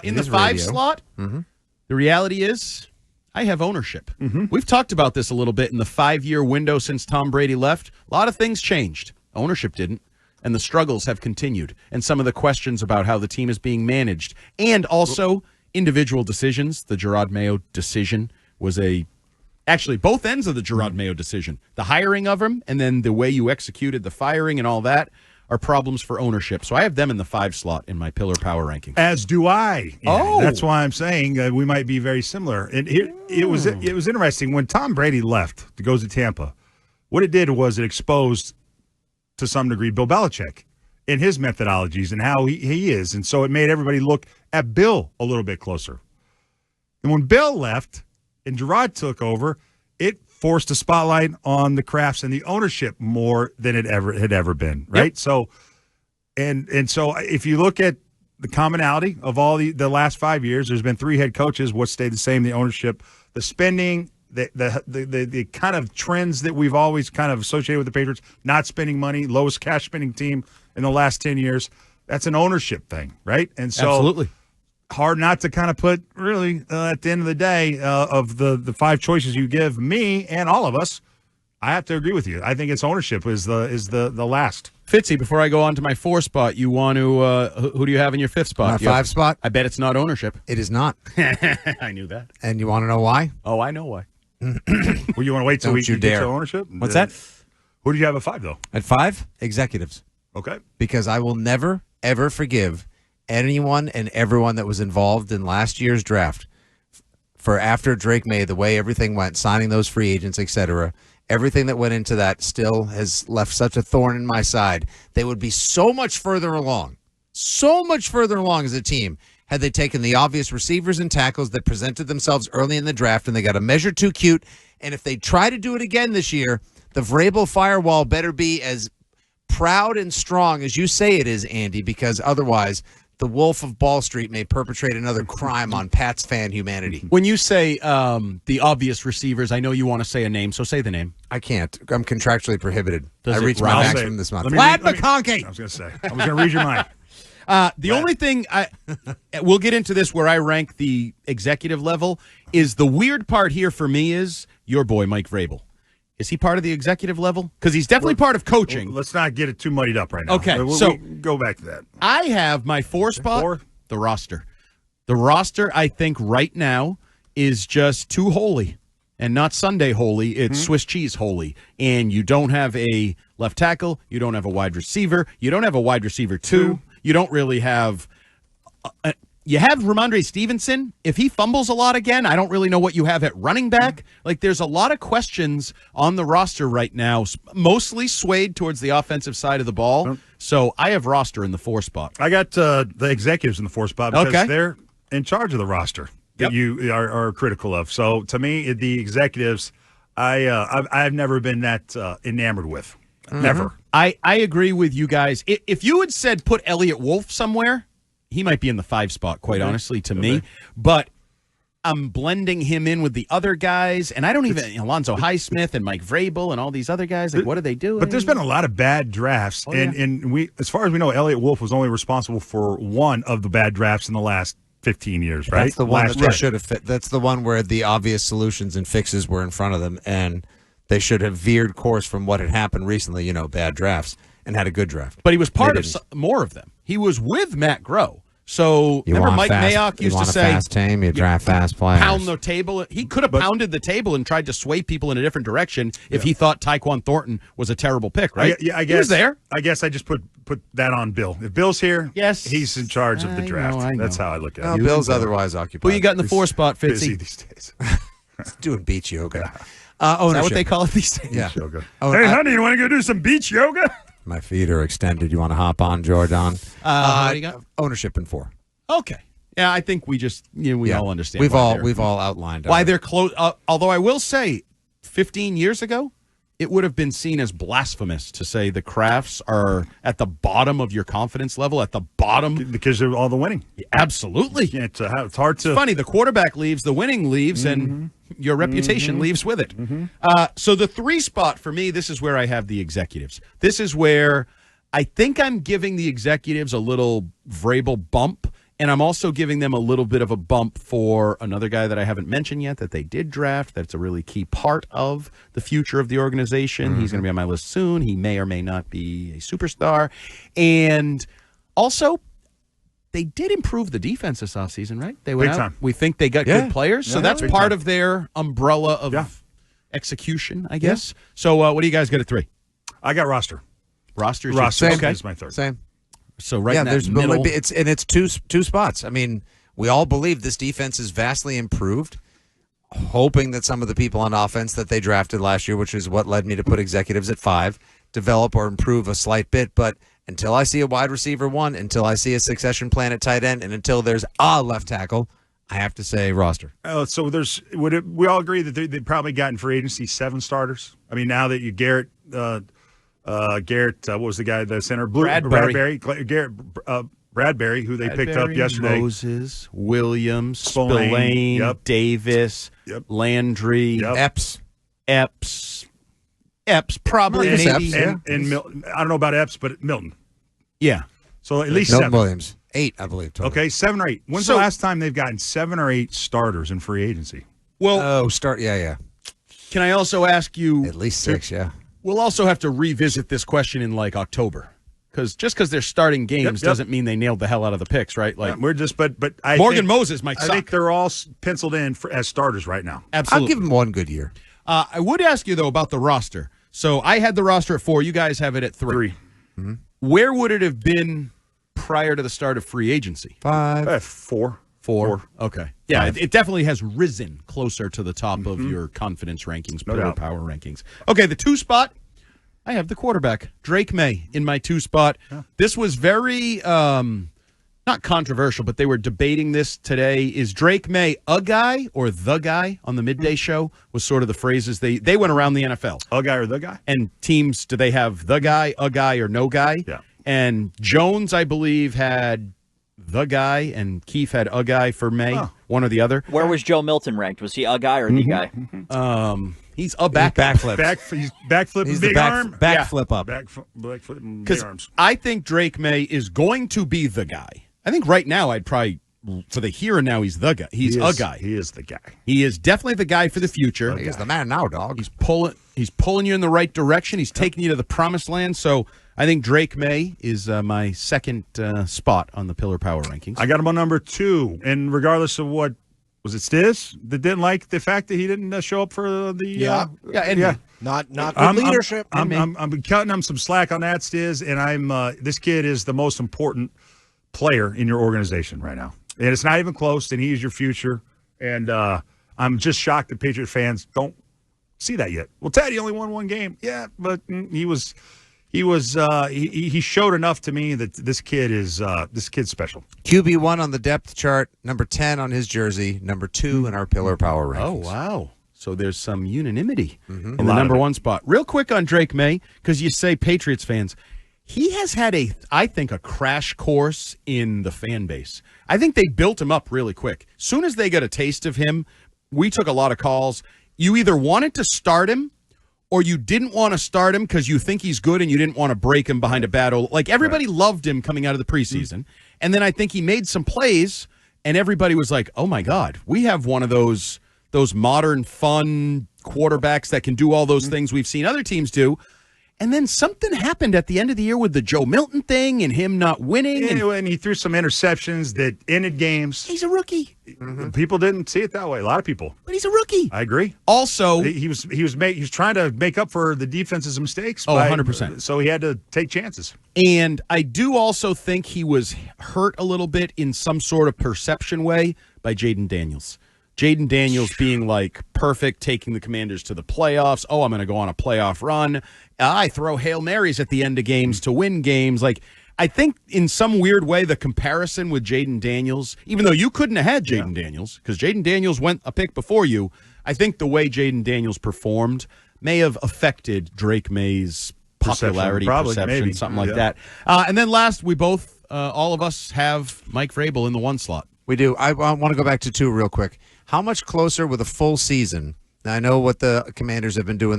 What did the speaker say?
In the 5 slot, the reality is I have ownership. We've talked about this a little bit in the 5-year window since Tom Brady left. A lot of things changed. Ownership didn't. And the struggles have continued. And some of the questions about how the team is being managed. And also individual decisions. The Gerard Mayo decision was actually both ends of the Gerard Mayo decision. The hiring of him and then the way you executed the firing and all that are problems for ownership. So I have them in the 5 slot in my pillar power ranking. As do I. Yeah, that's why I'm saying we might be very similar. And it was interesting when Tom Brady left to go to Tampa. What it did was it exposed, to some degree, Bill Belichick and his methodologies and how he is. And so it made everybody look at Bill a little bit closer. And when Bill left and Gerard took over, it forced a spotlight on the Crafts and the ownership more than it had ever been, right? Yep. So, and so if you look at the commonality of all the last 5 years, there's been 3 head coaches. What stayed the same? The ownership, the spending, the kind of trends that we've always kind of associated with the Patriots, not spending money, lowest cash spending team in the last 10 years. That's an ownership thing, right? And so absolutely hard not to kind of put really at the end of the day of the 5 choices you give me and all of us, I have to agree with you. I think it's ownership is the last. Fitzy, before I go on to my 4 spot, you want to who do you have in your 5th spot? My 5 spot? I bet it's not ownership. It is not. I knew that. And you want to know why? Oh, I know why. Well, you want to wait till we get to ownership? What's that? Who do you have at 5, though? At 5, executives. Okay. Because I will never, ever forgive anyone and everyone that was involved in last year's draft for after Drake May, the way everything went, signing those free agents, etc. Everything that went into that still has left such a thorn in my side. They would be so much further along as a team had they taken the obvious receivers and tackles that presented themselves early in the draft, and they got a measure too cute. And if they try to do it again this year, the Vrabel firewall better be as proud and strong as you say it is, Andy, because otherwise the Wolf of Ball Street may perpetrate another crime on Pat's fan humanity. When you say the obvious receivers, I know you want to say a name, so say the name. I can't. I'm contractually prohibited. I reached my maximum this month. Vlad McConkey! I was going to say. I was going to read your mind. The only thing we'll get into this where I rank the executive level is the weird part here for me is your boy Mike Vrabel. Is he part of the executive level? Because he's definitely part of coaching. Let's not get it too muddied up right now. Okay, so go back to that. I have my 4 spot, the roster. The roster, I think, right now is just too holy. And not Sunday holy, it's Swiss cheese holy. And you don't have a left tackle, you don't have a wide receiver, you don't have a wide receiver 2. You don't really have you have Ramondre Stevenson. If he fumbles a lot again, I don't really know what you have at running back. Like, there's a lot of questions on the roster right now, mostly swayed towards the offensive side of the ball. So I have roster in the 4 spot. I got the executives in the 4 spot because they're in charge of the roster that you are critical of. So to me, the executives, I've never been that enamored with. Never. I agree with you guys. If you had said put Elliott Wolf somewhere, he might be in the 5 spot, quite honestly, to me. But I'm blending him in with the other guys, and I don't even Alonzo Highsmith and Mike Vrabel and all these other guys. Like, what are they doing? But there's been a lot of bad drafts, and we, as far as we know, Elliott Wolf was only responsible for one of the bad drafts in the last 15 years, right? That's the one that they should have fit. That's the one where the obvious solutions and fixes were in front of them, and they should have veered course from what had happened recently, bad drafts, and had a good draft. But he was part of more of them. He was with Matt Groh. So remember Mike Mayock used to say, fast team, you draft fast players. Pound the table. He could have pounded the table and tried to sway people in a different direction if he thought Tyquan Thornton was a terrible pick, right? I guess he was there. I guess I just put that on Bill. If Bill's here, yes, he's in charge of the draft. I know. That's how I look at it. Bill's otherwise occupied. Who you got in the 4 spot, Fitzy? Busy these days. Doing beach yoga. Is that what they call it these days? Yeah. Yoga. Hey, honey, you want to go do some beach yoga? My feet are extended. You want to hop on, Jordan? What do you got? Ownership in 4. Okay. Yeah, I think we just we all understand. We've all outlined why they're close. Although I will say, 15 years ago, it would have been seen as blasphemous to say the Crafts are at the bottom of your confidence level, at the bottom because of all the winning. Absolutely, it's hard to. It's funny. The quarterback leaves, the winning leaves, and your reputation leaves with it. So the 3 spot for me, this is where I have the executives. This is where I think I'm giving the executives a little Vrabel bump. And I'm also giving them a little bit of a bump for another guy that I haven't mentioned yet that they did draft. That's a really key part of the future of the organization. He's going to be on my list soon. He may or may not be a superstar. And also, they did improve the defense this offseason, right? They went Big out. time. We think they got good players. So that's big part time. of their umbrella of execution, I guess. So what do you guys get at 3? I got roster. Roster Same. okay. Is my third. Same. So in that there's middle. it's two spots. I mean, we all believe this defense is vastly improved, hoping that some of the people on offense that they drafted last year, which is what led me to put executives at 5, develop or improve a slight bit. But until I see a wide receiver 1, until I see a succession plan at tight end, and until there's a left tackle, I have to say roster. So we all agree that they probably got in free agency 7 starters. I mean, now that you Garrett, what was the guy, the center? Bradbury. Bradbury, who they picked up yesterday. Moses, Williams, Spillane, Davis, Landry, Epps, probably. Maybe. Maybe. Epps, And Milton. I don't know about Epps, but Milton. Yeah. So at least Milton 7. Williams, 8, I believe. Total. Okay, 7 or 8. When's the last time they've gotten 7 or 8 starters in free agency? Well, Can I also ask you? At least 6, yeah. We'll also have to revisit this question in like October, because just because they're starting games doesn't mean they nailed the hell out of the picks, right? Like we're just, but Morgan Moses might suck. I think they're all penciled in as starters right now. Absolutely, I'll give them 1 good year. I would ask you though about the roster. So I had the roster at 4. You guys have it at 3. Mm-hmm. Where would it have been prior to the start of free agency? 5. 4. 4. Okay. Yeah, it definitely has risen closer to the top of your confidence rankings, pillar power rankings. Okay, the 2 spot, I have the quarterback, Drake May, in my 2 spot. Yeah. This was very, not controversial, but they were debating this today. Is Drake May a guy or the guy on the midday show was sort of the phrases they went around the NFL. A guy or the guy? And teams, do they have the guy, a guy, or no guy? Yeah. And Jones, I believe, had the guy, and Keefe had a guy for May, one or the other. Where was Joe Milton ranked? Was he a guy or the guy? He's a backflip. He's backflipping He's big the arm. backflip up. Backflipping big Because arms. I think Drake May is going to be the guy. I think right now I'd probably, for the here and now, he's the guy. He's a guy. He is the guy. He is definitely the guy for the future. He's the man now, dog. He's pulling you in the right direction. He's taking you to the promised land. So I think Drake May is my second spot on the pillar power rankings. I got him on number 2, and regardless of what was it, Stiz that didn't like the fact that he didn't show up for the not good leadership. I'm cutting him some slack on that, Stiz, and this kid is the most important player in your organization right now, and it's not even close. And he is your future, and I'm just shocked that Patriot fans don't see that yet. Well, Ted, he only won 1 game, but he showed enough to me that this kid's special. QB1 on the depth chart, number 10 on his jersey, number 2 in our pillar power rankings. Oh, wow. So there's some unanimity in the number 1 spot. Real quick on Drake May, because you say Patriots fans, he has had I think, a crash course in the fan base. I think they built him up really quick. Soon as they got a taste of him, we took a lot of calls. You either wanted to start him or you didn't want to start him because you think he's good and you didn't want to break him behind a battle. Like, everybody loved him coming out of the preseason. And then I think he made some plays, and everybody was like, oh, my God, we have one of those modern, fun quarterbacks that can do all those things we've seen other teams do. And then something happened at the end of the year with the Joe Milton thing and him not winning. And he threw some interceptions that ended games. He's a rookie. People didn't see it that way. A lot of people. But he's a rookie. I agree. Also, he was trying to make up for the defense's mistakes. 100%. So he had to take chances. And I do also think he was hurt a little bit in some sort of perception way by Jaden Daniels. Jaden Daniels being like perfect, taking the Commanders to the playoffs. Oh, I'm going to go on a playoff run. I throw Hail Marys at the end of games to win games. Like, I think in some weird way, the comparison with Jaden Daniels, even though you couldn't have had Jaden Daniels, because Jaden Daniels went a pick before you, I think the way Jaden Daniels performed may have affected Drake May's popularity, perception, something like that. And then last, we both, all of us, have Mike Vrabel in the 1 slot. We do. I want to go back to 2 real quick. How much closer with a full season? Now, I know what the Commanders have been doing